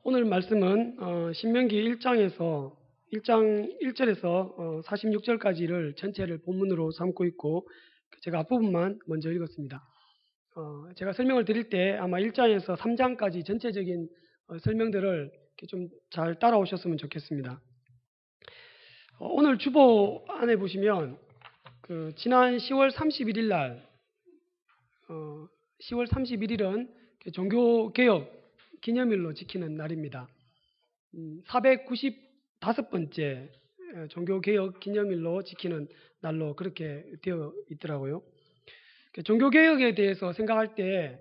오늘 말씀은 신명기 1장 1절에서 46절까지를 전체를 본문으로 삼고 있고 제가 앞부분만 먼저 읽었습니다. 제가 설명을 드릴 때 아마 1장에서 3장까지 전체적인 설명들을 좀 잘 따라오셨으면 좋겠습니다. 오늘 주보 안에 보시면 지난 10월 31일 날 10월 31일은 종교개혁 기념일로 지키는 날입니다. 495번째 종교개혁 기념일로 지키는 날로 그렇게 되어 있더라고요. 종교개혁에 대해서 생각할 때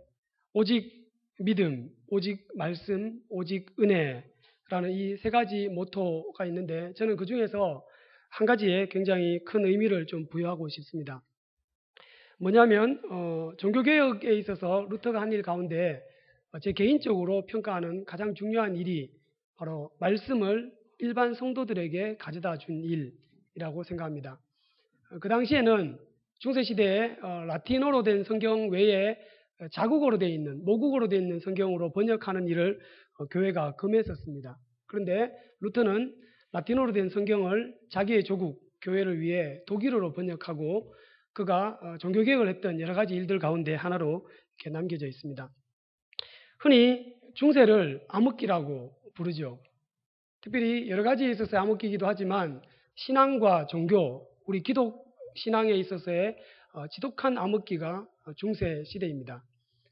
오직 믿음, 오직 말씀, 오직 은혜라는 이 세 가지 모토가 있는데 저는 그 중에서 한 가지에 굉장히 큰 의미를 좀 부여하고 싶습니다. 뭐냐면 종교개혁에 있어서 루터가 한 일 가운데 제 개인적으로 평가하는 가장 중요한 일이 바로 말씀을 일반 성도들에게 가져다 준 일이라고 생각합니다. 그 당시에는 중세시대에 라틴어로 된 성경 외에 자국어로 되어 있는, 모국어로 되어 있는 성경으로 번역하는 일을 교회가 금했었습니다. 그런데 루터는 라틴어로 된 성경을 자기의 조국, 교회를 위해 독일어로 번역하고 그가 종교개혁을 했던 여러 가지 일들 가운데 하나로 이렇게 남겨져 있습니다. 흔히 중세를 암흑기라고 부르죠. 특별히 여러 가지에 있어서 암흑기이기도 하지만 신앙과 종교, 우리 기독 신앙에 있어서의 지독한 암흑기가 중세 시대입니다.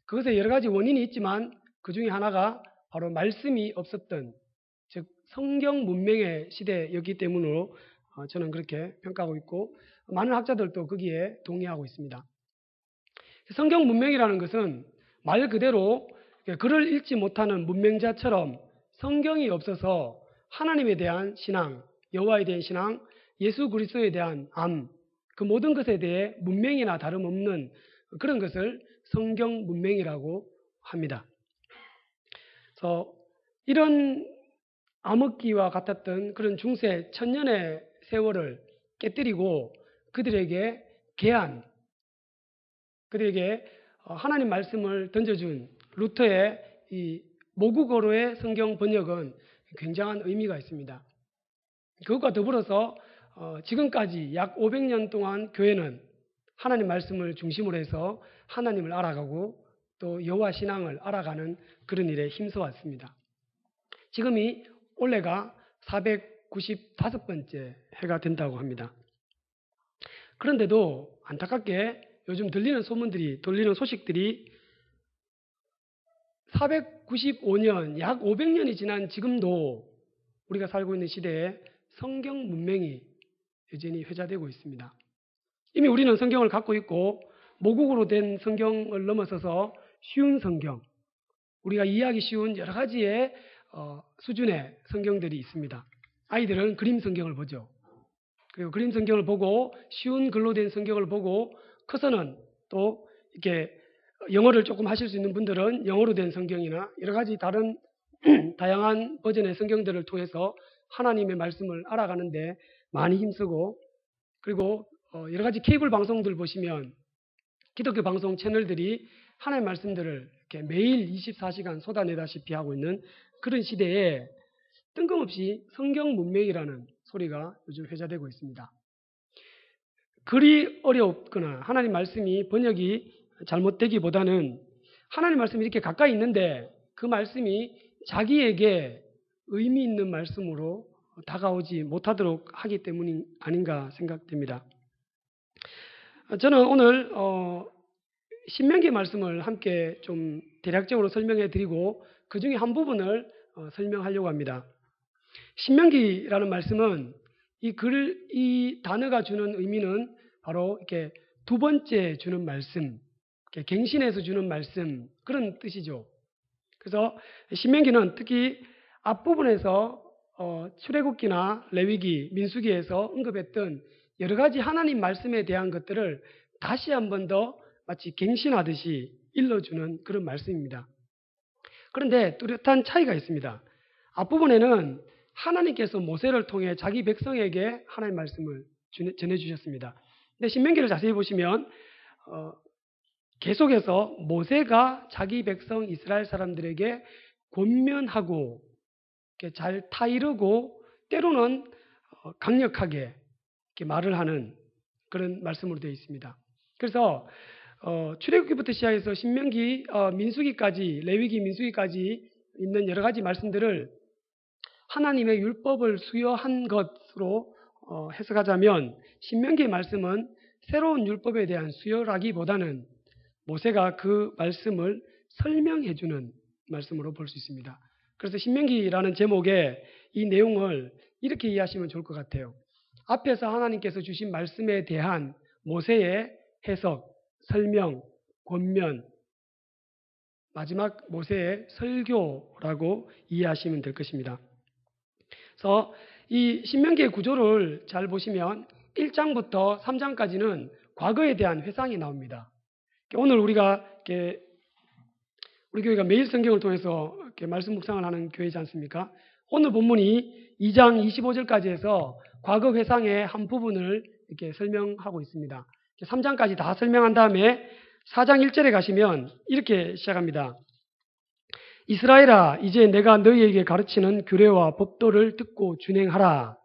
그것에 여러 가지 원인이 있지만 그 중에 하나가 바로 말씀이 없었던, 즉 성경 문명의 시대였기 때문으로 저는 그렇게 평가하고 있고 많은 학자들도 거기에 동의하고 있습니다. 성경 문명이라는 것은 말 그대로 글을 읽지 못하는 문맹자처럼 성경이 없어서 하나님에 대한 신앙, 여호와에 대한 신앙, 예수 그리스도에 대한 암, 그 모든 것에 대해 문맹이나 다름없는 그런 것을 성경 문맹이라고 합니다. 그래서 이런 암흑기와 같았던 그런 중세 천년의 세월을 깨뜨리고 그들에게 개한, 그들에게 하나님 말씀을 던져준 루터의 이 모국어로의 성경 번역은 굉장한 의미가 있습니다. 그것과 더불어서 지금까지 약 500년 동안 교회는 하나님 말씀을 중심으로 해서 하나님을 알아가고 또 여호와 신앙을 알아가는 그런 일에 힘써왔습니다. 지금이 올해가 495번째 해가 된다고 합니다. 그런데도 안타깝게 요즘 들리는 소식들이 495년, 약 500년이 지난 지금도 우리가 살고 있는 시대에 성경 문맹이 여전히 회자되고 있습니다. 이미 우리는 성경을 갖고 있고 모국어로 된 성경을 넘어서서 쉬운 성경, 우리가 이해하기 쉬운 여러 가지의 수준의 성경들이 있습니다. 아이들은 그림 성경을 보죠. 그리고 그림 성경을 보고 쉬운 글로 된 성경을 보고 커서는 또 이렇게 영어를 조금 하실 수 있는 분들은 영어로 된 성경이나 여러 가지 다른 다양한 버전의 성경들을 통해서 하나님의 말씀을 알아가는데 많이 힘쓰고, 그리고 여러 가지 케이블 방송들 보시면 기독교 방송 채널들이 하나님의 말씀들을 이렇게 매일 24시간 쏟아내다시피 하고 있는 그런 시대에 뜬금없이 성경 문맹이라는 소리가 요즘 회자되고 있습니다. 글이 어렵거나 하나님 말씀이 번역이 잘못되기보다는 하나님 말씀이 이렇게 가까이 있는데 그 말씀이 자기에게 의미 있는 말씀으로 다가오지 못하도록 하기 때문이 아닌가 생각됩니다. 저는 오늘 신명기 말씀을 함께 좀 대략적으로 설명해 드리고 그 중에 한 부분을 설명하려고 합니다. 신명기라는 말씀은 이 단어가 주는 의미는 바로 이렇게 두 번째 주는 말씀, 갱신해서 주는 말씀, 그런 뜻이죠. 그래서 신명기는 특히 앞부분에서 출애굽기나 레위기, 민수기에서 언급했던 여러 가지 하나님 말씀에 대한 것들을 다시 한 번 더 마치 갱신하듯이 일러주는 그런 말씀입니다. 그런데 뚜렷한 차이가 있습니다. 앞부분에는 하나님께서 모세를 통해 자기 백성에게 하나님 말씀을 전해주셨습니다. 근데 신명기를 자세히 보시면 계속해서 모세가 자기 백성 이스라엘 사람들에게 권면하고 잘 타이르고 때로는 강력하게 이렇게 말을 하는 그런 말씀으로 되어 있습니다. 그래서 출애굽기부터 시작해서 신명기, 민수기까지, 레위기, 민수기까지 있는 여러 가지 말씀들을 하나님의 율법을 수여한 것으로 해석하자면 신명기의 말씀은 새로운 율법에 대한 수여라기보다는 모세가 그 말씀을 설명해주는 말씀으로 볼 수 있습니다. 그래서 신명기라는 제목에 이 내용을 이렇게 이해하시면 좋을 것 같아요. 앞에서 하나님께서 주신 말씀에 대한 모세의 해석, 설명, 권면, 마지막 모세의 설교라고 이해하시면 될 것입니다. 그래서 이 신명기의 구조를 잘 보시면 1장부터 3장까지는 과거에 대한 회상이 나옵니다. 오늘 우리가 우리 교회가 매일 성경을 통해서 이렇게 말씀 묵상을 하는 교회지 않습니까? 오늘 본문이 2장 25절까지 해서 과거 회상의 한 부분을 이렇게 설명하고 있습니다. 3장까지 다 설명한 다음에 4장 1절에 가시면 이렇게 시작합니다. 이스라엘아, 이제 내가 너희에게 가르치는 규례와 법도를 듣고 준행하라.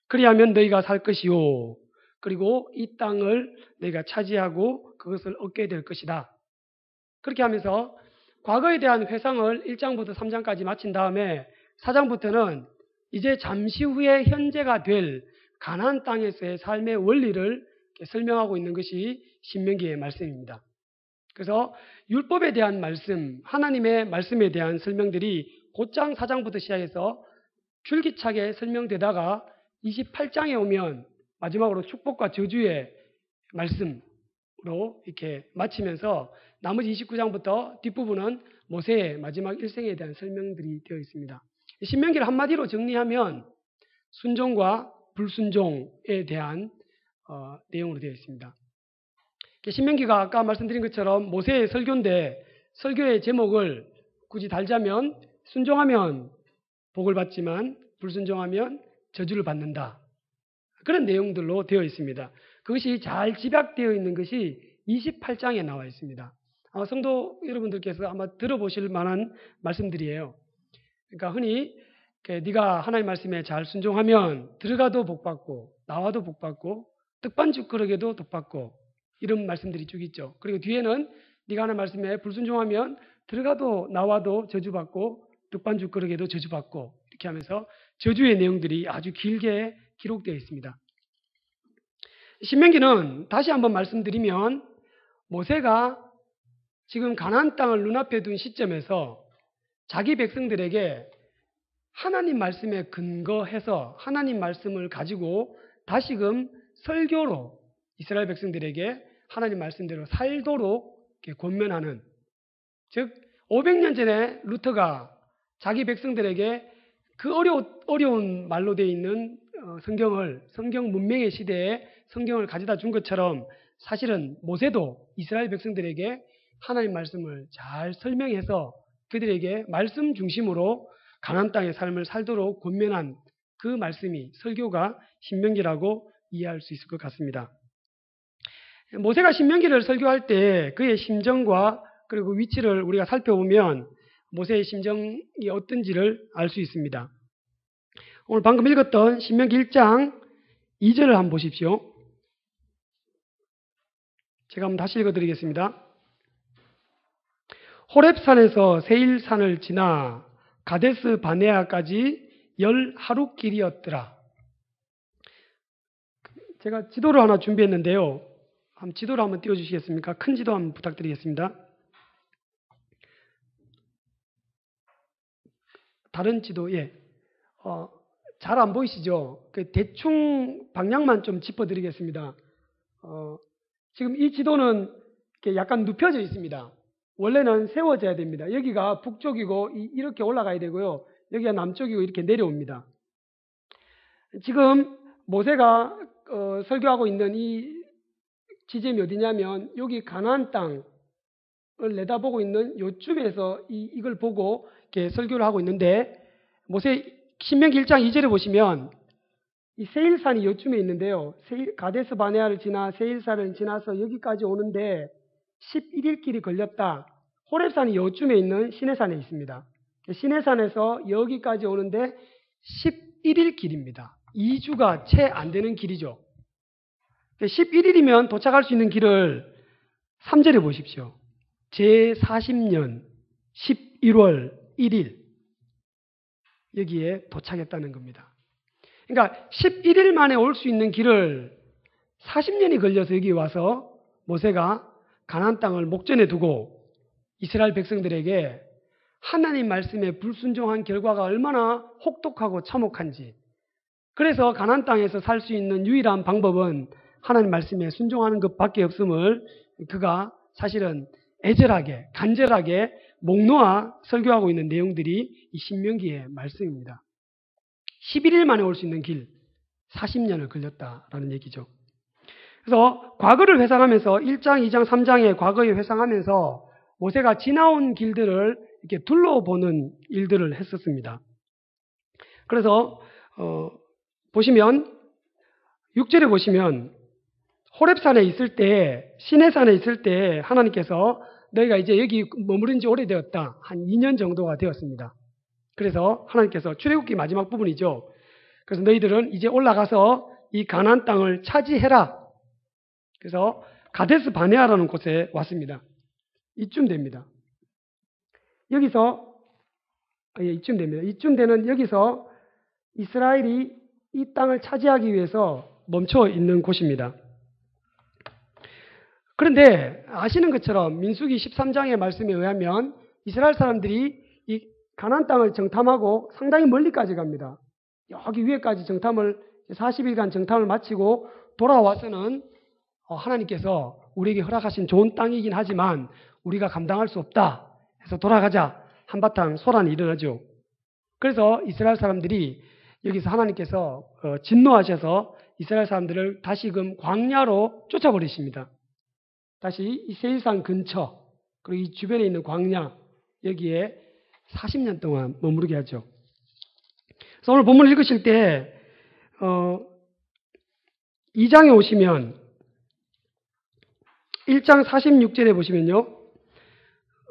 그리하면 너희가 살 것이요. 그리고 이 땅을 너희가 차지하고 그것을 얻게 될 것이다. 그렇게 하면서 과거에 대한 회상을 1장부터 3장까지 마친 다음에 4장부터는 이제 잠시 후에 현재가 될 가나안 땅에서의 삶의 원리를 설명하고 있는 것이 신명기의 말씀입니다. 그래서 율법에 대한 말씀, 하나님의 말씀에 대한 설명들이 곧장 4장부터 시작해서 줄기차게 설명되다가 28장에 오면 마지막으로 축복과 저주의 말씀으로 이렇게 마치면서 나머지 29장부터 뒷부분은 모세의 마지막 일생에 대한 설명들이 되어 있습니다. 신명기를 한마디로 정리하면 순종과 불순종에 대한 내용으로 되어 있습니다. 신명기가 아까 말씀드린 것처럼 모세의 설교인데 설교의 제목을 굳이 달자면 순종하면 복을 받지만 불순종하면 저주를 받는다. 그런 내용들로 되어 있습니다. 그것이 잘 집약되어 있는 것이 28장에 나와 있습니다. 성도 여러분들께서 아마 들어보실 만한 말씀들이에요. 그러니까 흔히 네가 하나님 말씀에 잘 순종하면 들어가도 복받고 나와도 복받고 떡반죽 그릇에도 복받고 이런 말씀들이 쭉 있죠. 그리고 뒤에는 네가 하나님 말씀에 불순종하면 들어가도 나와도 저주받고 떡반죽 그릇에도 저주받고 이렇게 하면서 저주의 내용들이 아주 길게 기록되어 있습니다. 신명기는 다시 한번 말씀드리면 모세가 지금 가나안 땅을 눈앞에 둔 시점에서 자기 백성들에게 하나님 말씀에 근거해서 하나님 말씀을 가지고 다시금 설교로 이스라엘 백성들에게 하나님 말씀대로 살도록 권면하는, 즉 500년 전에 루터가 자기 백성들에게 그 어려운 말로 되어 있는 성경 문명의 시대에 성경을 가져다 준 것처럼 사실은 모세도 이스라엘 백성들에게 하나님 말씀을 잘 설명해서 그들에게 말씀 중심으로 가나안 땅의 삶을 살도록 권면한 그 말씀이 설교가 신명기라고 이해할 수 있을 것 같습니다. 모세가 신명기를 설교할 때 그의 심정과 그리고 위치를 우리가 살펴보면 모세의 심정이 어떤지를 알 수 있습니다. 오늘 방금 읽었던 신명기 1장 2절을 한번 보십시오. 제가 한번 다시 읽어드리겠습니다. 호렙산에서 세일산을 지나 가데스 바네아까지 10하루 길이었더라. 제가 지도를 하나 준비했는데요. 지도를 한번 띄워주시겠습니까? 큰 지도 한번 부탁드리겠습니다. 다른 지도, 예. 잘 안 보이시죠? 대충 방향만 좀 짚어드리겠습니다. 지금 이 지도는 약간 눕혀져 있습니다. 원래는 세워져야 됩니다. 여기가 북쪽이고 이렇게 올라가야 되고요. 여기가 남쪽이고 이렇게 내려옵니다. 지금 모세가 설교하고 있는 이 지점이 어디냐면 여기 가나안 땅을 내다보고 있는 요쯤에서 이걸 보고 이렇게 설교를 하고 있는데 모세 신명기 1장 2절에 보시면 이 세일산이 요쯤에 있는데요. 가데스 바네아를 지나 세일산을 지나서 여기까지 오는데 11일 길이 걸렸다. 호렙산이 요쯤에 있는 시내산에 있습니다. 시내산에서 여기까지 오는데 11일 길입니다. 2주가 채 안 되는 길이죠. 11일이면 도착할 수 있는 길을 3절에 보십시오. 제40년 11월 1일 여기에 도착했다는 겁니다. 그러니까 11일 만에 올 수 있는 길을 40년이 걸려서 여기 와서 모세가 가나안 땅을 목전에 두고 이스라엘 백성들에게 하나님 말씀에 불순종한 결과가 얼마나 혹독하고 참혹한지, 그래서 가나안 땅에서 살 수 있는 유일한 방법은 하나님 말씀에 순종하는 것밖에 없음을 그가 사실은 애절하게 간절하게 목 놓아 설교하고 있는 내용들이 이 신명기의 말씀입니다. 11일 만에 올 수 있는 길 40년을 걸렸다라는 얘기죠. 그래서 과거를 회상하면서 1장, 2장, 3장의 과거에 회상하면서 모세가 지나온 길들을 이렇게 둘러보는 일들을 했었습니다. 그래서 보시면 6절에 보시면 호렙산에 있을 때, 시내산에 있을 때 하나님께서 너희가 이제 여기 머무른 지 오래되었다. 한 2년 정도가 되었습니다. 그래서 하나님께서 출애굽기 마지막 부분이죠. 그래서 너희들은 이제 올라가서 이 가나안 땅을 차지해라. 그래서 가데스 바네아라는 곳에 왔습니다. 이쯤 됩니다. 여기서 이쯤 됩니다. 이쯤 되는 여기서 이스라엘이 이 땅을 차지하기 위해서 멈춰 있는 곳입니다. 그런데 아시는 것처럼 민수기 13장의 말씀에 의하면 이스라엘 사람들이 이 가나안 땅을 정탐하고 상당히 멀리까지 갑니다. 여기 위에까지 40일간 정탐을 마치고 돌아와서는 하나님께서 우리에게 허락하신 좋은 땅이긴 하지만 우리가 감당할 수 없다 해서 돌아가자. 한바탕 소란이 일어나죠. 그래서 이스라엘 사람들이 여기서 하나님께서 진노하셔서 이스라엘 사람들을 다시금 광야로 쫓아버리십니다. 다시 이 세일산 근처 그리고 이 주변에 있는 광야 여기에 40년 동안 머무르게 하죠. 그래서 오늘 본문을 읽으실 때 2장에 오시면 1장 46절에 보시면요.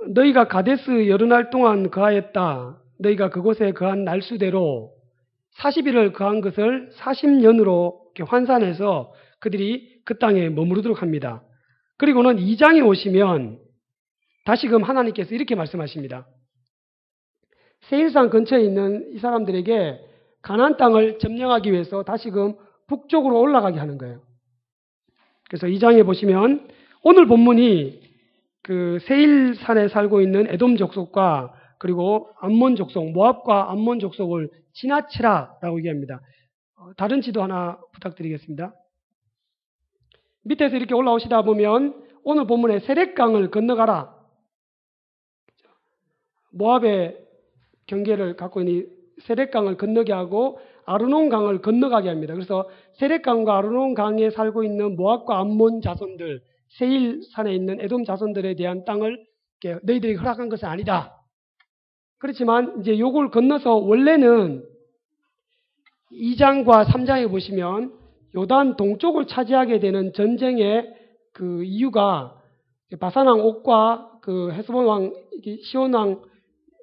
너희가 가데스 여러 날 동안 거하였다. 너희가 그곳에 거한 날수대로 40일을 거한 것을 40년으로 환산해서 그들이 그 땅에 머무르도록 합니다. 그리고는 2장에 오시면 다시금 하나님께서 이렇게 말씀하십니다. 세일산 근처에 있는 이 사람들에게 가나안 땅을 점령하기 위해서 다시금 북쪽으로 올라가게 하는 거예요. 그래서 2장에 보시면 오늘 본문이 그 세일산에 살고 있는 에돔 족속과 그리고 암몬 족속, 모압과 암몬 족속을 지나치라라고 얘기합니다. 다른 지도 하나 부탁드리겠습니다. 밑에서 이렇게 올라오시다 보면 오늘 본문에 세렛강을 건너가라. 모압의 경계를 갖고 있는 세렛강을 건너게 하고 아르논강을 건너가게 합니다. 그래서 세렛강과 아르논강에 살고 있는 모압과 암몬 자손들, 세일산에 있는 에돔 자손들에 대한 땅을 너희들이 허락한 것은 아니다. 그렇지만 이제 요걸 건너서 원래는 2장과 3장에 보시면 요단 동쪽을 차지하게 되는 전쟁의 그 이유가 바산왕 옥과 그 헤스본 왕, 시온 왕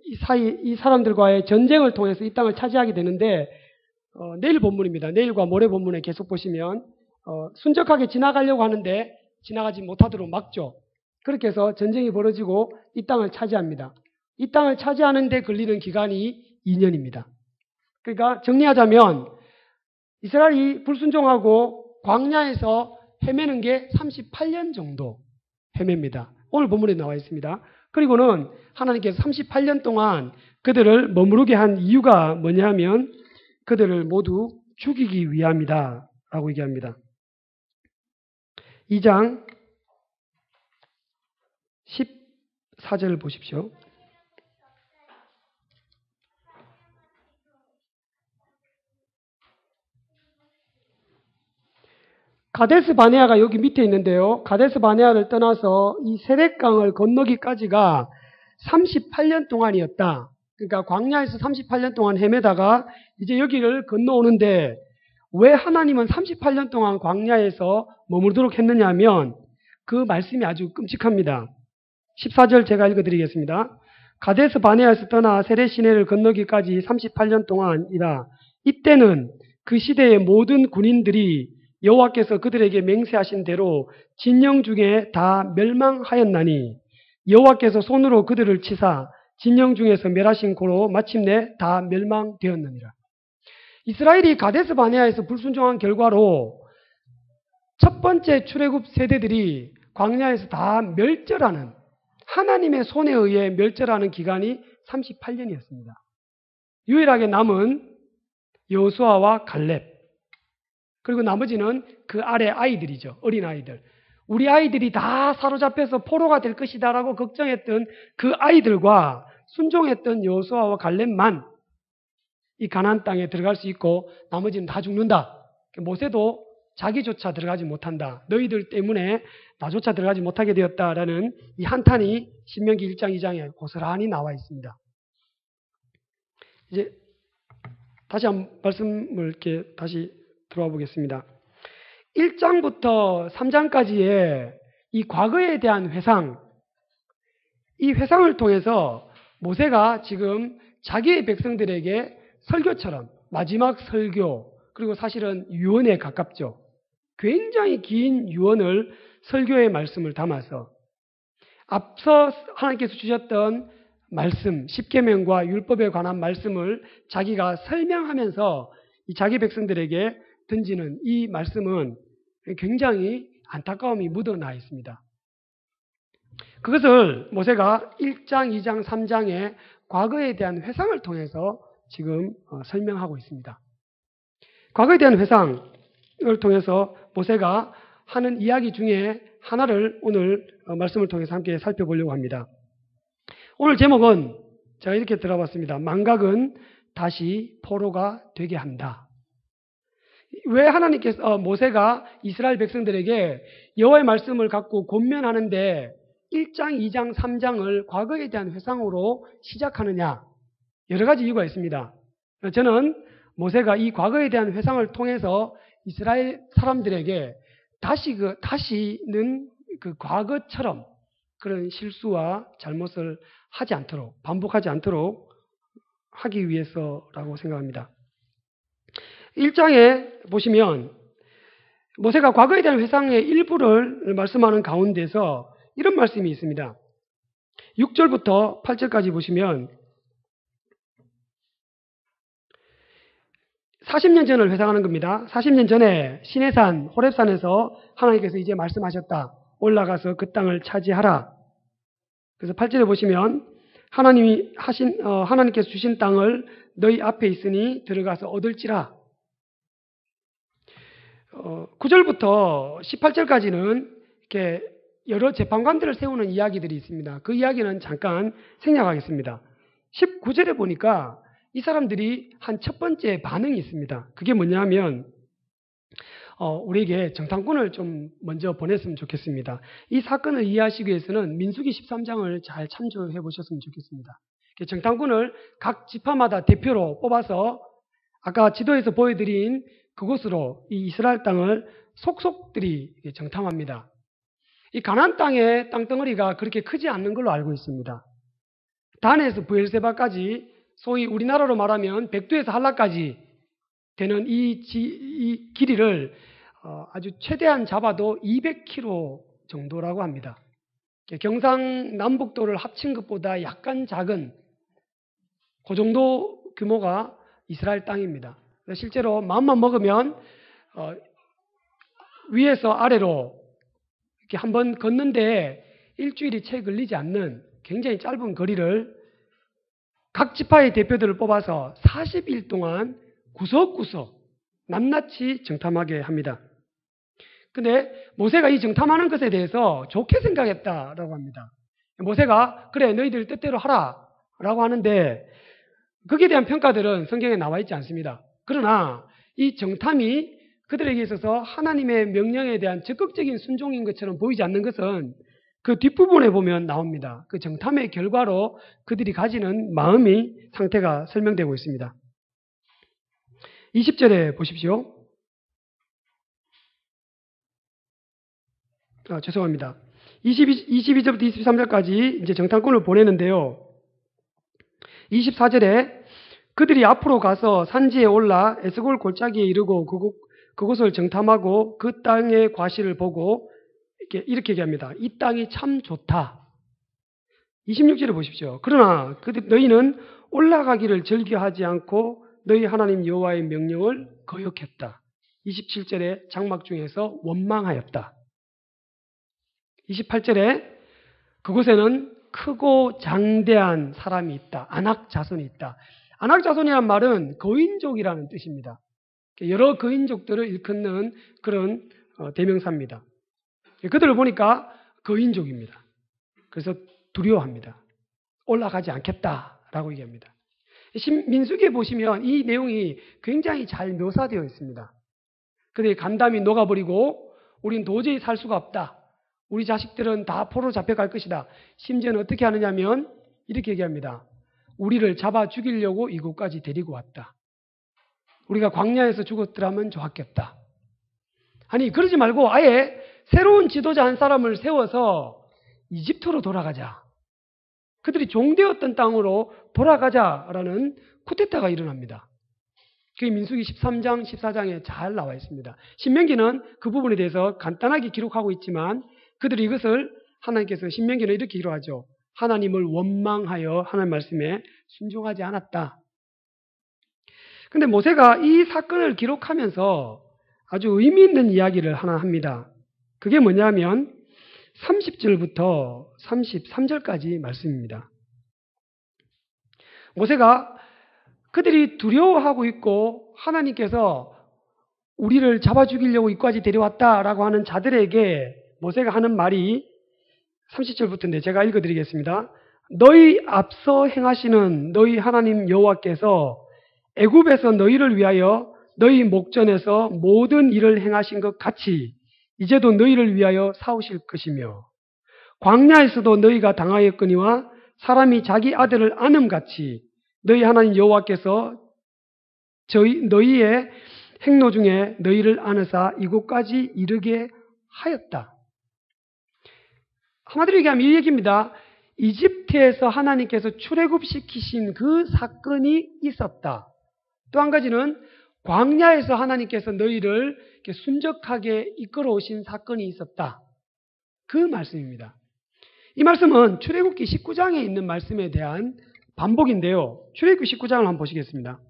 이 사람들과의 전쟁을 통해서 이 땅을 차지하게 되는데 내일 본문입니다. 내일과 모레 본문에 계속 보시면 순적하게 지나가려고 하는데 지나가지 못하도록 막죠. 그렇게 해서 전쟁이 벌어지고 이 땅을 차지합니다. 이 땅을 차지하는 데 걸리는 기간이 2년입니다. 그러니까 정리하자면 이스라엘이 불순종하고 광야에서 헤매는 게 38년 정도 헤맵니다. 오늘 본문에 나와 있습니다. 그리고는 하나님께서 38년 동안 그들을 머무르게 한 이유가 뭐냐면 그들을 모두 죽이기 위함이다 라고 얘기합니다. 2장 14절 보십시오. 가데스 바네아가 여기 밑에 있는데요. 가데스 바네아를 떠나서 이 세렛강을 건너기까지가 38년 동안이었다. 그러니까 광야에서 38년 동안 헤매다가 이제 여기를 건너오는데 왜 하나님은 38년 동안 광야에서 머무르도록 했느냐 하면 그 말씀이 아주 끔찍합니다. 14절 제가 읽어드리겠습니다. 가데스 바네아에서 떠나 세레 시내를 건너기까지 38년 동안이다. 이때는 그 시대의 모든 군인들이 여호와께서 그들에게 맹세하신 대로 진영 중에 다 멸망하였나니 여호와께서 손으로 그들을 치사 진영 중에서 멸하신 고로 마침내 다 멸망되었느니라. 이스라엘이 가데스 바네아에서 불순종한 결과로 첫 번째 출애굽 세대들이 광야에서 다 멸절하는, 하나님의 손에 의해 멸절하는 기간이 38년이었습니다. 유일하게 남은 여호수아와 갈렙, 그리고 나머지는 그 아래 아이들이죠. 어린 아이들. 우리 아이들이 다 사로잡혀서 포로가 될 것이다라고 걱정했던 그 아이들과 순종했던 여호수아와 갈렙만 이 가나안 땅에 들어갈 수 있고 나머지는 다 죽는다. 모세도 자기조차 들어가지 못한다. 너희들 때문에 나조차 들어가지 못하게 되었다라는 이 한탄이 신명기 1장 2장에 고스란히 나와 있습니다. 이제 다시 한번 말씀을 이렇게 다시 들어와 보겠습니다. 1장부터 3장까지의 이 과거에 대한 회상, 이 회상을 통해서 모세가 지금 자기의 백성들에게 설교처럼 마지막 설교, 그리고 사실은 유언에 가깝죠. 굉장히 긴 유언을 설교의 말씀을 담아서 앞서 하나님께서 주셨던 말씀, 십계명과 율법에 관한 말씀을 자기가 설명하면서 이 자기 백성들에게 던지는 이 말씀은 굉장히 안타까움이 묻어나 있습니다. 그것을 모세가 1장, 2장, 3장의 과거에 대한 회상을 통해서 지금 설명하고 있습니다. 과거에 대한 회상을 통해서 모세가 하는 이야기 중에 하나를 오늘 말씀을 통해서 함께 살펴보려고 합니다. 오늘 제목은 제가 이렇게 들어봤습니다. 망각은 다시 포로가 되게 한다. 왜 하나님께서 모세가 이스라엘 백성들에게 여호와의 말씀을 갖고 권면하는데 1장, 2장, 3장을 과거에 대한 회상으로 시작하느냐? 여러 가지 이유가 있습니다. 저는 모세가 이 과거에 대한 회상을 통해서 이스라엘 사람들에게 다시는 그 과거처럼 그런 실수와 잘못을 하지 않도록, 반복하지 않도록 하기 위해서라고 생각합니다. 1장에 보시면 모세가 과거에 대한 회상의 일부를 말씀하는 가운데서 이런 말씀이 있습니다. 6절부터 8절까지 보시면 40년 전을 회상하는 겁니다. 40년 전에 시내산 호렙산에서 하나님께서 이제 말씀하셨다. 올라가서 그 땅을 차지하라. 그래서 8절에 보시면 하나님께서 주신 땅을 너희 앞에 있으니 들어가서 얻을지라. 9절부터 18절까지는 이렇게 여러 재판관들을 세우는 이야기들이 있습니다. 그 이야기는 잠깐 생략하겠습니다. 19절에 보니까 이 사람들이 한 첫 번째 반응이 있습니다. 그게 뭐냐면 우리에게 정탐꾼을 좀 먼저 보냈으면 좋겠습니다. 이 사건을 이해하시기 위해서는 민수기 13장을 잘 참조해 보셨으면 좋겠습니다. 정탐꾼을 각 지파마다 대표로 뽑아서 아까 지도에서 보여드린 그곳으로 이 이스라엘 땅을 속속들이 정탐합니다. 이 가나안 땅의 땅덩어리가 그렇게 크지 않는 걸로 알고 있습니다. 단에서 브엘세바까지 소위 우리나라로 말하면 백두에서 한라까지 되는 이 길이를 아주 최대한 잡아도 200km 정도라고 합니다. 경상남북도를 합친 것보다 약간 작은 그 정도 규모가 이스라엘 땅입니다. 실제로 마음만 먹으면 위에서 아래로 이렇게 한번 걷는데 일주일이 채 걸리지 않는 굉장히 짧은 거리를 각 지파의 대표들을 뽑아서 40일 동안 구석구석 낱낱이 정탐하게 합니다. 근데 모세가 이 정탐하는 것에 대해서 좋게 생각했다라고 합니다. 모세가 그래 너희들 뜻대로 하라 라고 하는데 거기에 대한 평가들은 성경에 나와 있지 않습니다. 그러나 이 정탐이 그들에게 있어서 하나님의 명령에 대한 적극적인 순종인 것처럼 보이지 않는 것은 그 뒷부분에 보면 나옵니다. 그 정탐의 결과로 그들이 가지는 마음이 상태가 설명되고 있습니다. 20절에 보십시오. 죄송합니다. 22절부터 23절까지 이제 정탐꾼을 보내는데요. 24절에 그들이 앞으로 가서 산지에 올라 에스골 골짜기에 이르고 그곳을 정탐하고 그 땅의 과실을 보고 이렇게 얘기합니다. 이 땅이 참 좋다. 26절에 보십시오. 그러나 너희는 올라가기를 즐겨하지 않고 너희 하나님 여호와의 명령을 거역했다. 27절에 장막 중에서 원망하였다. 28절에 그곳에는 크고 장대한 사람이 있다. 아낙 자손이 있다. 아낙 자손이란 말은 거인족이라는 뜻입니다. 여러 거인족들을 일컫는 그런 대명사입니다. 그들을 보니까 거인족입니다. 그래서 두려워합니다. 올라가지 않겠다라고 얘기합니다. 민수기에 보시면 이 내용이 굉장히 잘 묘사되어 있습니다. 그들이 간담이 녹아버리고 우린 도저히 살 수가 없다. 우리 자식들은 다 포로로 잡혀갈 것이다. 심지어는 어떻게 하느냐면 이렇게 얘기합니다. 우리를 잡아 죽이려고 이곳까지 데리고 왔다. 우리가 광야에서 죽었더라면 좋았겠다. 아니 그러지 말고 아예 새로운 지도자 한 사람을 세워서 이집트로 돌아가자. 그들이 종되었던 땅으로 돌아가자라는 쿠데타가 일어납니다. 그게 민수기 13장, 14장에 잘 나와 있습니다. 신명기는 그 부분에 대해서 간단하게 기록하고 있지만 그들이 이것을 하나님께서 신명기는 이렇게 기록하죠. 하나님을 원망하여 하나님 말씀에 순종하지 않았다. 근데 모세가 이 사건을 기록하면서 아주 의미 있는 이야기를 하나 합니다. 그게 뭐냐면 30절부터 33절까지 말씀입니다. 모세가 그들이 두려워하고 있고 하나님께서 우리를 잡아 죽이려고 이까지 데려왔다라고 하는 자들에게 모세가 하는 말이 30절부터인데 제가 읽어드리겠습니다. 너희 앞서 행하시는 너희 하나님 여호와께서 애굽에서 너희를 위하여 너희 목전에서 모든 일을 행하신 것 같이 이제도 너희를 위하여 싸우실 것이며 광야에서도 너희가 당하였거니와 사람이 자기 아들을 안음같이 너희 하나님 여호와께서 너희의 행로 중에 너희를 안으사 이곳까지 이르게 하였다. 한마디로 얘기하면 이 얘기입니다. 이집트에서 하나님께서 출애굽시키신 그 사건이 있었다. 또 한 가지는 광야에서 하나님께서 너희를 이렇게 순적하게 이끌어 오신 사건이 있었다. 그 말씀입니다. 이 말씀은 출애굽기 19장에 있는 말씀에 대한 반복인데요. 출애굽기 19장을 한번 보시겠습니다.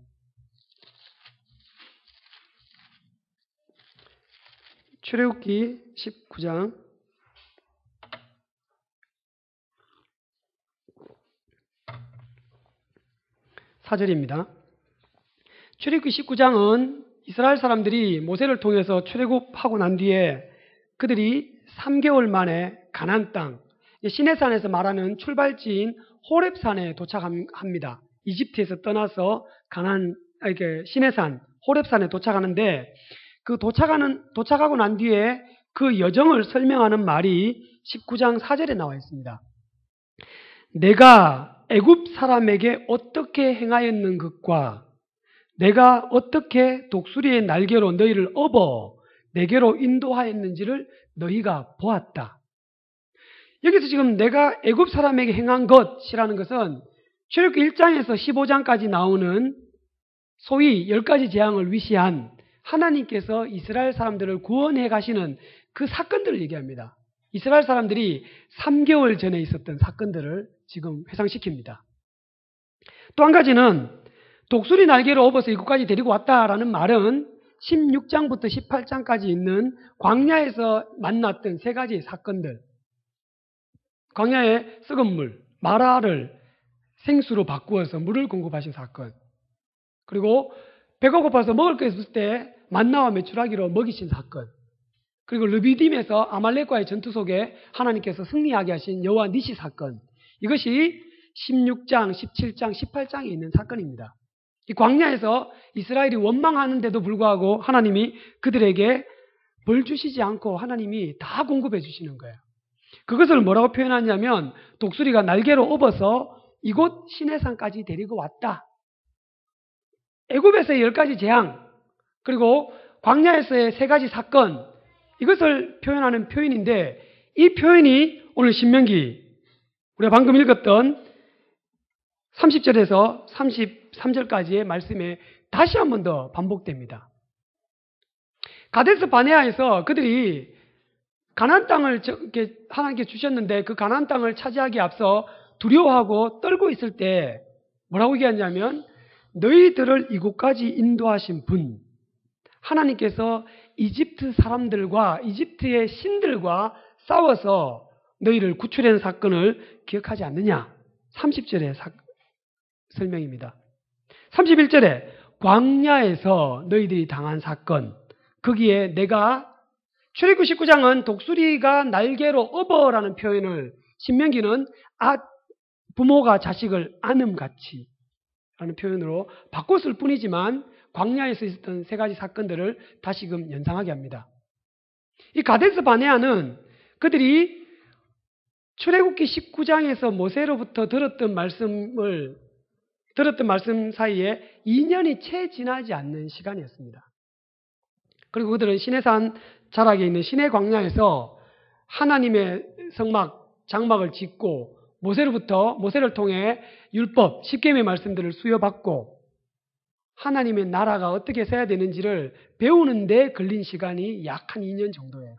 출애굽기 19장 4절입니다. 출애굽기 19장은 이스라엘 사람들이 모세를 통해서 출애굽하고 난 뒤에 그들이 3개월 만에 가나안 땅, 시내산에서 말하는 출발지인 호렙산에 도착합니다. 이집트에서 떠나서 시내산, 호렙산에 도착하는데 그 도착하고 난 뒤에 그 여정을 설명하는 말이 19장 4절에 나와 있습니다. 내가 애굽 사람에게 어떻게 행하였는 것과 내가 어떻게 독수리의 날개로 너희를 업어 내게로 인도하였는지를 너희가 보았다. 여기서 지금 내가 애굽 사람에게 행한 것이라는 것은 출애굽기 1장에서 15장까지 나오는 소위 10가지 재앙을 위시한 하나님께서 이스라엘 사람들을 구원해 가시는 그 사건들을 얘기합니다. 이스라엘 사람들이 3개월 전에 있었던 사건들을 지금 회상시킵니다. 또 한 가지는 독수리 날개로 업어서 이곳까지 데리고 왔다라는 말은 16장부터 18장까지 있는 광야에서 만났던 3가지 사건들. 광야에 썩은 물, 마라를 생수로 바꾸어서 물을 공급하신 사건. 그리고 배가 고파서 먹을 게 없을 때 만나와 메추라기로 먹이신 사건. 그리고 르비딤에서 아말렉과의 전투 속에 하나님께서 승리하게 하신 여호와 니시 사건. 이것이 16장, 17장, 18장에 있는 사건입니다. 이 광야에서 이스라엘이 원망하는데도 불구하고 하나님이 그들에게 벌 주시지 않고 하나님이 다 공급해 주시는 거예요. 그것을 뭐라고 표현하냐면 독수리가 날개로 업어서 이곳 시내산까지 데리고 왔다. 애굽에서의 10가지 재앙, 그리고 광야에서의 3가지 사건, 이것을 표현하는 표현인데 이 표현이 오늘 신명기 우리가 방금 읽었던 30절에서 33절까지의 말씀에 다시 한 번 더 반복됩니다. 가데스 바네아에서 그들이 가나안 땅을 하나님께 주셨는데 그 가나안 땅을 차지하기에 앞서 두려워하고 떨고 있을 때 뭐라고 얘기하냐면 너희들을 이곳까지 인도하신 분, 하나님께서 이집트 사람들과 이집트의 신들과 싸워서 너희를 구출한 사건을 기억하지 않느냐? 30절의 설명입니다. 31절에 광야에서 너희들이 당한 사건, 거기에 내가 출애굽 19장은 독수리가 날개로 업어라는 표현을, 신명기는 부모가 자식을 안음같이 라는 표현으로 바꿨을 뿐이지만 광야에서 있었던 세 가지 사건들을 다시금 연상하게 합니다. 이 가데스 바네아는 그들이 출애굽기 19장에서 모세로부터 들었던 말씀 사이에 2년이 채 지나지 않는 시간이었습니다. 그리고 그들은 시내산 자락에 있는 시내 광야에서 하나님의 장막을 짓고 모세를 통해 율법, 십계명의 말씀들을 수여받고 하나님의 나라가 어떻게 서야 되는지를 배우는 데 걸린 시간이 약 한 2년 정도예요.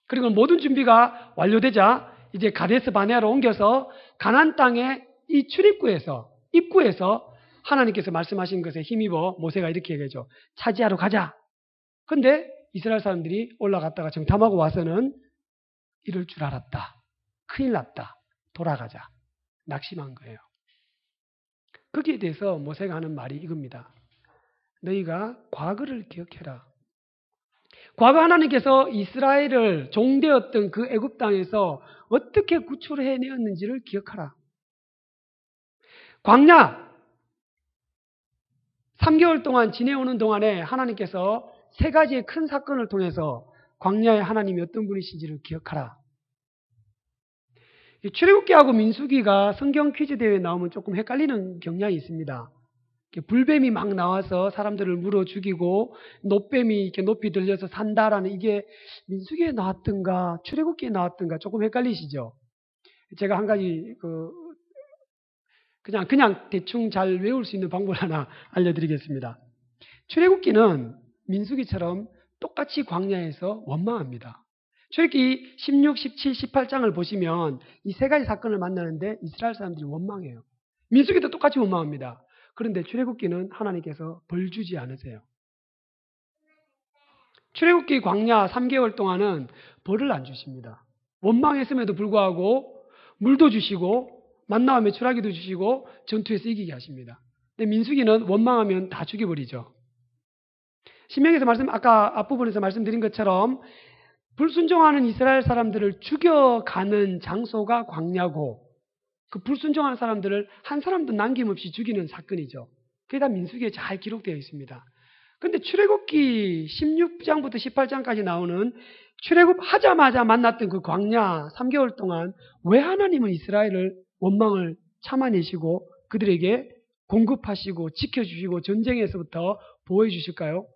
그리고 모든 준비가 완료되자 이제 가데스 바네아로 옮겨서 가나안 땅의 이 입구에서 하나님께서 말씀하신 것에 힘입어 모세가 이렇게 얘기하죠. 차지하러 가자. 근데 이스라엘 사람들이 올라갔다가 정탐하고 와서는 이럴 줄 알았다. 큰일 났다. 돌아가자. 낙심한 거예요. 거기에 대해서 모세가 하는 말이 이겁니다. 너희가 과거를 기억해라. 과거 하나님께서 이스라엘을 종되었던 그 애굽 땅에서 어떻게 구출해내었는지를 기억하라. 광야 3개월 동안 지내오는 동안에 하나님께서 세 가지의 큰 사건을 통해서 광야의 하나님이 어떤 분이신지를 기억하라. 출애굽기하고 민수기가 성경 퀴즈 대회에 나오면 조금 헷갈리는 경향이 있습니다. 불뱀이 막 나와서 사람들을 물어 죽이고 노뱀이 이렇게 높이 들려서 산다라는 이게 민수기에 나왔던가 출애굽기에 나왔던가 조금 헷갈리시죠? 제가 한 가지 그냥 대충 잘 외울 수 있는 방법을 하나 알려드리겠습니다. 출애굽기는 민수기처럼 똑같이 광야에서 원망합니다. 출애굽기 16, 17, 18장을 보시면 이 세 가지 사건을 만나는데 이스라엘 사람들이 원망해요. 민수기도 똑같이 원망합니다. 그런데 출애굽기는 하나님께서 벌 주지 않으세요. 출애굽기 광야 3개월 동안은 벌을 안 주십니다. 원망했음에도 불구하고 물도 주시고 만나와 메추라기도 주시고 전투에서 이기게 하십니다. 근데 민수기는 원망하면 다 죽여버리죠. 신명기에서 아까 앞부분에서 말씀드린 것처럼 불순종하는 이스라엘 사람들을 죽여가는 장소가 광야고 그 불순종하는 사람들을 한 사람도 남김없이 죽이는 사건이죠. 그게 다 민수기에 잘 기록되어 있습니다. 그런데 출애굽기 16장부터 18장까지 나오는 출애굽하자마자 만났던 그 광야 3개월 동안 왜 하나님은 이스라엘을 원망을 참아내시고 그들에게 공급하시고 지켜주시고 전쟁에서부터 보호해 주실까요?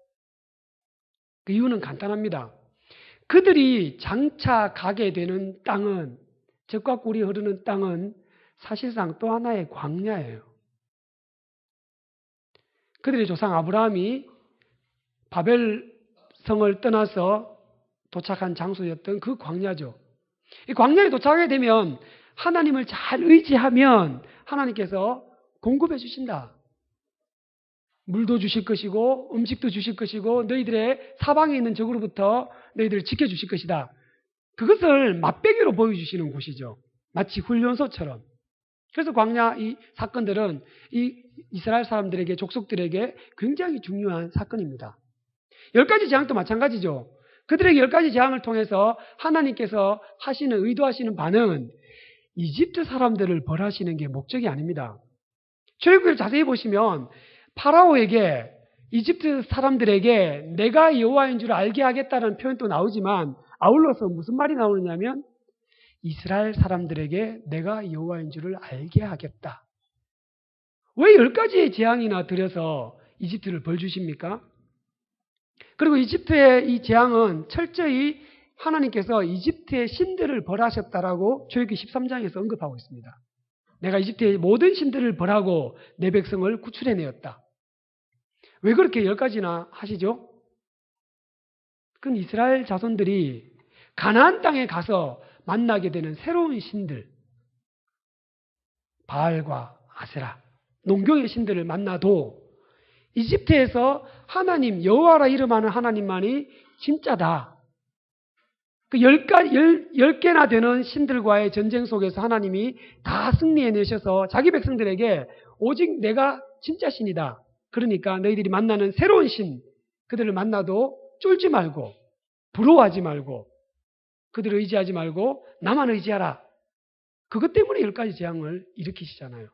그 이유는 간단합니다. 그들이 장차 가게 되는 땅은, 젖과 꿀이 흐르는 땅은 사실상 또 하나의 광야예요. 그들의 조상 아브라함이 바벨성을 떠나서 도착한 장소였던 그 광야죠. 이 광야에 도착하게 되면 하나님을 잘 의지하면 하나님께서 공급해 주신다. 물도 주실 것이고 음식도 주실 것이고 너희들의 사방에 있는 적으로부터 너희들을 지켜주실 것이다. 그것을 맛배기로 보여주시는 곳이죠. 마치 훈련소처럼. 그래서 광야 이 사건들은 이 이스라엘 사람들에게, 족속들에게 굉장히 중요한 사건입니다. 10가지 재앙도 마찬가지죠. 그들에게 10가지 재앙을 통해서 하나님께서 의도하시는 바는 이집트 사람들을 벌하시는 게 목적이 아닙니다. 출애굽기를 자세히 보시면 파라오에게, 이집트 사람들에게 내가 여호와인 줄 알게 하겠다는 표현도 나오지만 아울러서 무슨 말이 나오느냐면 이스라엘 사람들에게 내가 여호와인 줄을 알게 하겠다. 왜 10가지의 재앙이나 들여서 이집트를 벌주십니까? 그리고 이집트의 이 재앙은 철저히 하나님께서 이집트의 신들을 벌하셨다라고 출애굽기 13장에서 언급하고 있습니다. 내가 이집트의 모든 신들을 벌하고 내 백성을 구출해내었다. 왜 그렇게 10가지나 하시죠? 그건 이스라엘 자손들이 가나안 땅에 가서 만나게 되는 새로운 신들, 바알과 아세라, 농경의 신들을 만나도 이집트에서 하나님, 여호와라 이름하는 하나님만이 진짜다. 그 10개나 되는 신들과의 전쟁 속에서 하나님이 다 승리해내셔서 자기 백성들에게 오직 내가 진짜 신이다. 그러니까 너희들이 만나는 새로운 신, 그들을 만나도 쫄지 말고, 부러워하지 말고, 그들을 의지하지 말고 나만 의지하라. 그것 때문에 10가지 재앙을 일으키시잖아요.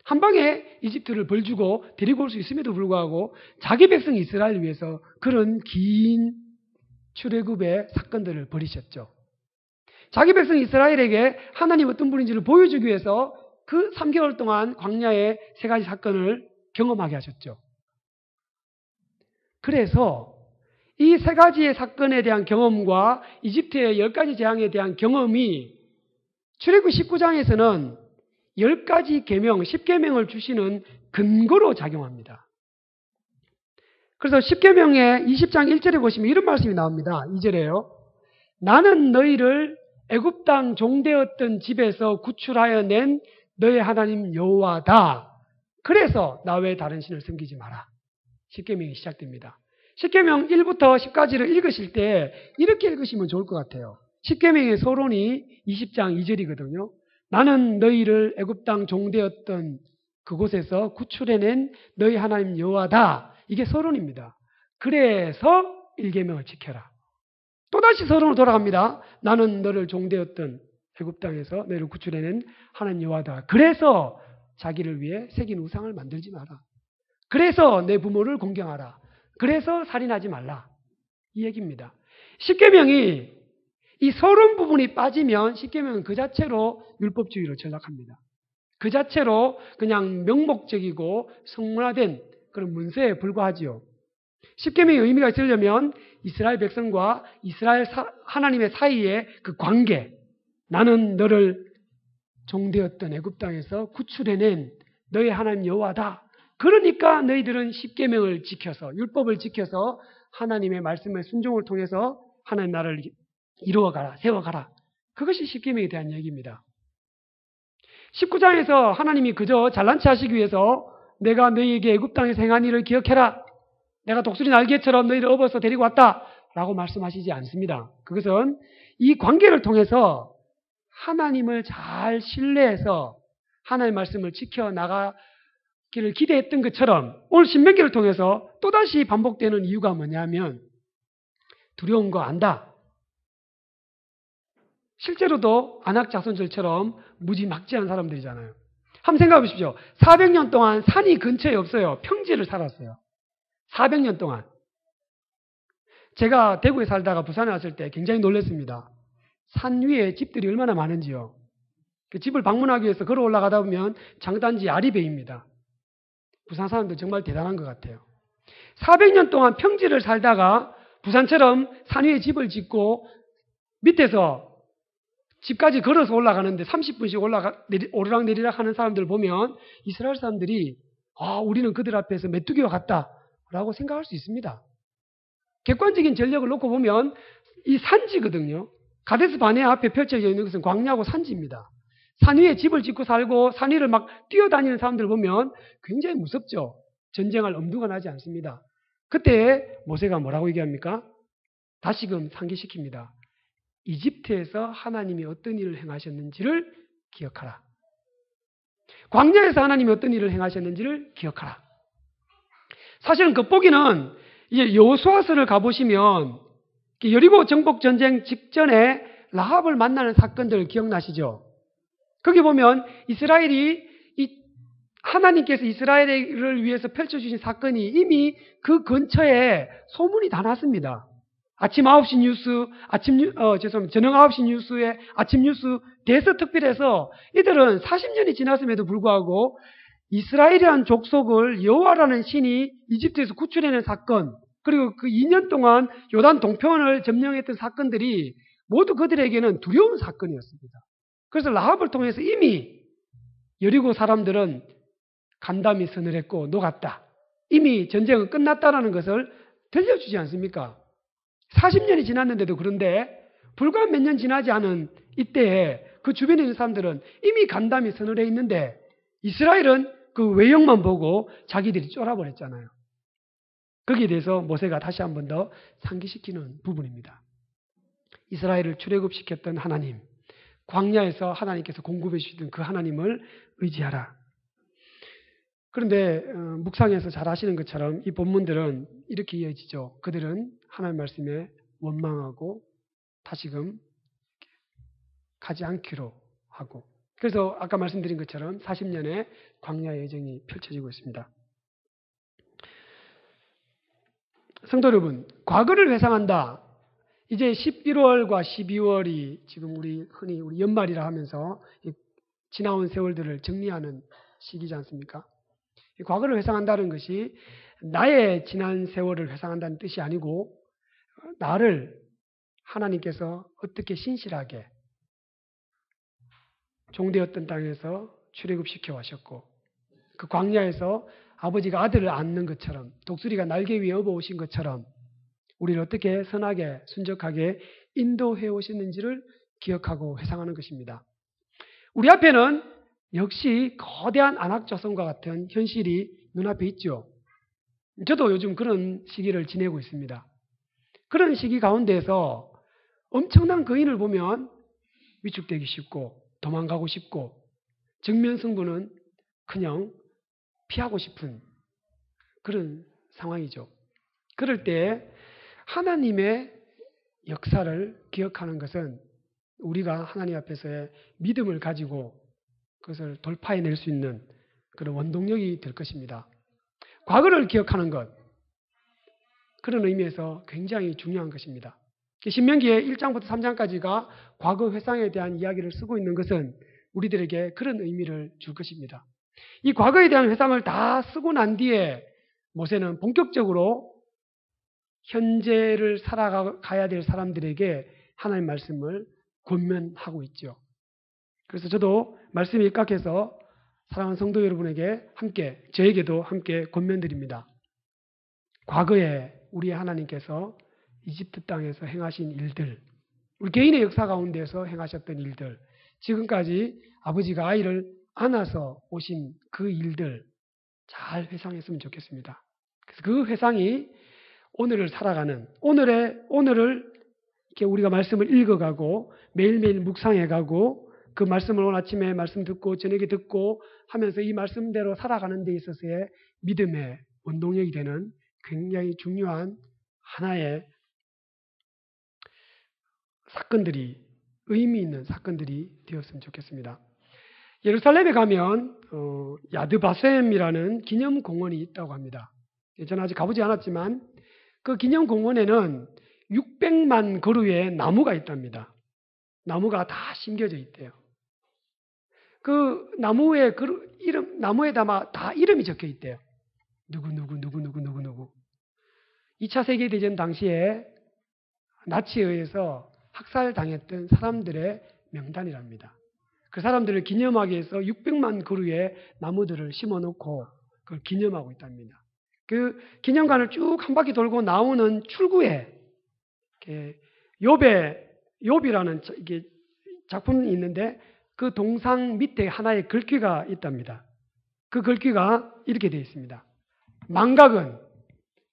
한 방에 이집트를 벌주고 데리고 올 수 있음에도 불구하고 자기 백성 이스라엘을 위해서 그런 긴 출애굽의 사건들을 벌이셨죠. 자기 백성 이스라엘에게 하나님 어떤 분인지를 보여주기 위해서 그 3개월 동안 광야의 3가지 사건을 경험하게 하셨죠. 그래서 이 3가지의 사건에 대한 경험과 이집트의 10가지 재앙에 대한 경험이 출애굽 19장에서는 10가지 계명, 10계명을 주시는 근거로 작용합니다. 그래서 10계명의 20장 1절에 보시면 이런 말씀이 나옵니다. 2절에요. 나는 너희를 애굽 땅 종되었던 집에서 구출하여 낸 너희 하나님 여호와다. 그래서 나 외에 다른 신을 섬기지 마라. 10계명이 시작됩니다. 10계명 1부터 10까지를 읽으실 때 이렇게 읽으시면 좋을 것 같아요. 10계명의 서론이 20장 2절이거든요. 나는 너희를 애굽 땅 종되었던 그곳에서 구출해낸 너희 하나님 여호와다. 이게 서론입니다. 그래서 1계명을 지켜라. 또다시 서론으로 돌아갑니다. 나는 너를 종되었던 애굽 땅에서 너희를 구출해낸 하나님 여호와다. 그래서 자기를 위해 새긴 우상을 만들지 마라. 그래서 내 부모를 공경하라. 그래서 살인하지 말라. 이 얘기입니다. 10계명이 이 서론 부분이 빠지면 10계명은 그 자체로 율법주의로 전락합니다. 그 자체로 그냥 명목적이고 성문화된 그런 문서에 불과하지요. 10계명의 의미가 있으려면 이스라엘 백성과 이스라엘 하나님의 사이의 그 관계, 나는 너를 종되었던 애굽 땅에서 구출해낸 너희 하나님 여호와다. 그러니까 너희들은 10계명을 지켜서 율법을 지켜서 하나님의 말씀의 순종을 통해서 하나님 나라를 이루어가라, 세워가라. 그것이 10계명에 대한 얘기입니다. 19장에서 하나님이 그저 잘난 체 하시기 위해서 내가 너희에게 애굽 땅에서 행한 일을 기억해라. 내가 독수리 날개처럼 너희를 업어서 데리고 왔다. 라고 말씀하시지 않습니다. 그것은 이 관계를 통해서 하나님을 잘 신뢰해서 하나님의 말씀을 지켜나가기를 기대했던 것처럼 오늘 신명기를 통해서 또다시 반복되는 이유가 뭐냐면 두려운 거 안다. 실제로도 아낙 자손들처럼 무지막지한 사람들이잖아요. 한번 생각해 보십시오. 400년 동안 산이 근처에 없어요. 평지를 살았어요. 400년 동안. 제가 대구에 살다가 부산에 왔을 때 굉장히 놀랐습니다. 산 위에 집들이 얼마나 많은지요. 그 집을 방문하기 위해서 걸어 올라가다 보면 장단지 아리배입니다. 부산 사람들 정말 대단한 것 같아요. 400년 동안 평지를 살다가 부산처럼 산 위에 집을 짓고 밑에서 집까지 걸어서 올라가는데 30분씩 오르락내리락 하는 사람들 보면 이스라엘 사람들이 우리는 그들 앞에서 메뚜기와 같다라고 생각할 수 있습니다. 객관적인 전력을 놓고 보면 이 산지거든요. 가데스 바네아 앞에 펼쳐져 있는 것은 광야고 산지입니다. 산 위에 집을 짓고 살고 산 위를 막 뛰어다니는 사람들 보면 굉장히 무섭죠. 전쟁할 엄두가 나지 않습니다. 그때 모세가 뭐라고 얘기합니까? 다시금 상기시킵니다. 이집트에서 하나님이 어떤 일을 행하셨는지를 기억하라. 광야에서 하나님이 어떤 일을 행하셨는지를 기억하라. 사실은 겉보기는 이제 여호수아서를 가보시면 여리고 정복 전쟁 직전에 라합을 만나는 사건들 기억나시죠? 거기 보면 하나님께서 이스라엘을 위해서 펼쳐주신 사건이 이미 그 근처에 소문이 다 났습니다. 아침 9시 뉴스, 저녁 9시 뉴스에 아침 뉴스 대서특필해서 이들은 40년이 지났음에도 불구하고 이스라엘이라는 족속을 여호와라는 신이 이집트에서 구출해낸 사건, 그리고 그 2년 동안 요단 동편을 점령했던 사건들이 모두 그들에게는 두려운 사건이었습니다. 그래서 라합을 통해서 이미 여리고 사람들은 간담이 서늘했고 녹았다. 이미 전쟁은 끝났다라는 것을 들려주지 않습니까? 40년이 지났는데도 그런데 불과 몇 년 지나지 않은 이때에 그 주변에 있는 사람들은 이미 간담이 서늘해 있는데 이스라엘은 그 외형만 보고 자기들이 쫄아버렸잖아요. 거기에 대해서 모세가 다시 한 번 더 상기시키는 부분입니다. 이스라엘을 출애굽시켰던 하나님, 광야에서 하나님께서 공급해 주시던 그 하나님을 의지하라. 그런데 묵상에서 잘 아시는 것처럼 이 본문들은 이렇게 이어지죠. 그들은 하나님 말씀에 원망하고 다시금 가지 않기로 하고, 그래서 아까 말씀드린 것처럼 40년의 광야의 여정이 펼쳐지고 있습니다. 성도 여러분, 과거를 회상한다. 이제 11월과 12월이 지금 흔히 우리 연말이라 하면서 지나온 세월들을 정리하는 시기지 않습니까? 과거를 회상한다는 것이 나의 지난 세월을 회상한다는 뜻이 아니고 나를 하나님께서 어떻게 신실하게 종되었던 땅에서 출애굽시켜 하셨고 그 광야에서 아버지가 아들을 안는 것처럼 독수리가 날개 위에 업어오신 것처럼 우리를 어떻게 선하게 순적하게 인도해 오셨는지를 기억하고 회상하는 것입니다. 우리 앞에는 역시 거대한 안악조선과 같은 현실이 눈앞에 있죠. 저도 요즘 그런 시기를 지내고 있습니다. 그런 시기 가운데에서 엄청난 거인을 보면 위축되기 쉽고 도망가고 싶고 정면 승부는 그냥 피하고 싶은 그런 상황이죠. 그럴 때 하나님의 역사를 기억하는 것은 우리가 하나님 앞에서의 믿음을 가지고 그것을 돌파해낼 수 있는 그런 원동력이 될 것입니다. 과거를 기억하는 것, 그런 의미에서 굉장히 중요한 것입니다. 신명기의 1장부터 3장까지가 과거 회상에 대한 이야기를 쓰고 있는 것은 우리들에게 그런 의미를 줄 것입니다. 이 과거에 대한 회상을 다 쓰고 난 뒤에 모세는 본격적으로 현재를 살아가야 될 사람들에게 하나님의 말씀을 권면하고 있죠. 그래서 저도 말씀이 입각해서 사랑하는 성도 여러분에게 함께, 저에게도 함께 권면드립니다. 과거에 우리 하나님께서 이집트 땅에서 행하신 일들, 우리 개인의 역사 가운데서 행하셨던 일들, 지금까지 아버지가 아이를 안아서 오신 그 일들 잘 회상했으면 좋겠습니다. 그래서 그 회상이 오늘을 살아가는, 오늘을 이렇게 우리가 말씀을 읽어가고 매일매일 묵상해가고 그 말씀을 오늘 아침에 말씀 듣고 저녁에 듣고 하면서 이 말씀대로 살아가는 데 있어서의 믿음의 원동력이 되는 굉장히 중요한 하나의 사건들이, 의미 있는 사건들이 되었으면 좋겠습니다. 예루살렘에 가면 야드바셈이라는 기념공원이 있다고 합니다. 저는 아직 가보지 않았지만 그 기념공원에는 600만 그루의 나무가 있답니다. 나무가 다 심겨져 있대요. 그 나무에 나무에다 다 이름이 적혀 있대요. 누구. 2차 세계대전 당시에 나치에 의해서 학살당했던 사람들의 명단이랍니다. 그 사람들을 기념하기 위해서 600만 그루의 나무들을 심어놓고 그걸 기념하고 있답니다. 그 기념관을 쭉 한 바퀴 돌고 나오는 출구에 욥이라는 이게 작품이 있는데 그 동상 밑에 하나의 글귀가 있답니다. 그 글귀가 이렇게 되어 있습니다. 망각은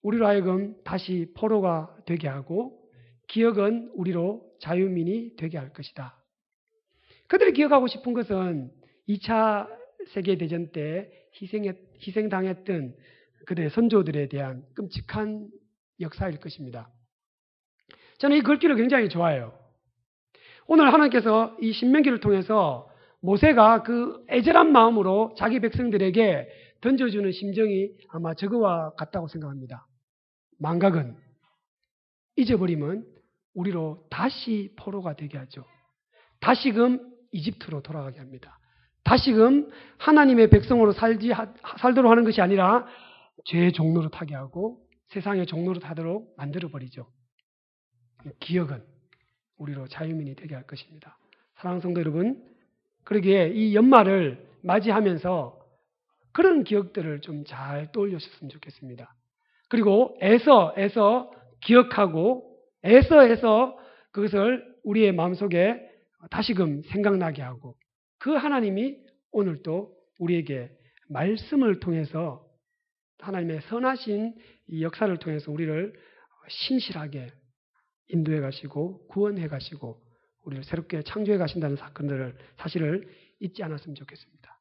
우리로 하여금 다시 포로가 되게 하고 기억은 우리로 자유민이 되게 할 것이다. 그들이 기억하고 싶은 것은 2차 세계대전 때 희생당했던 그들의 선조들에 대한 끔찍한 역사일 것입니다. 저는 이 글귀를 굉장히 좋아해요. 오늘 하나님께서 이 신명기를 통해서 모세가 그 애절한 마음으로 자기 백성들에게 던져주는 심정이 아마 저거와 같다고 생각합니다. 망각은, 잊어버리면 우리로 다시 포로가 되게 하죠. 다시금 이집트로 돌아가게 합니다. 다시금 하나님의 백성으로 살도록 하는 것이 아니라 죄의 종로로 타게 하고 세상의 종로로 타도록 만들어버리죠. 기억은 우리로 자유민이 되게 할 것입니다. 사랑하는 성도 여러분, 그러기에 이 연말을 맞이하면서 그런 기억들을 좀 잘 떠올리셨으면 좋겠습니다. 그리고 애서 기억하고 애서 그것을 우리의 마음속에 다시금 생각나게 하고 그 하나님이 오늘 또 우리에게 말씀을 통해서 하나님의 선하신 이 역사를 통해서 우리를 신실하게 인도해 가시고 구원해 가시고 우리를 새롭게 창조해 가신다는 사실을 잊지 않았으면 좋겠습니다.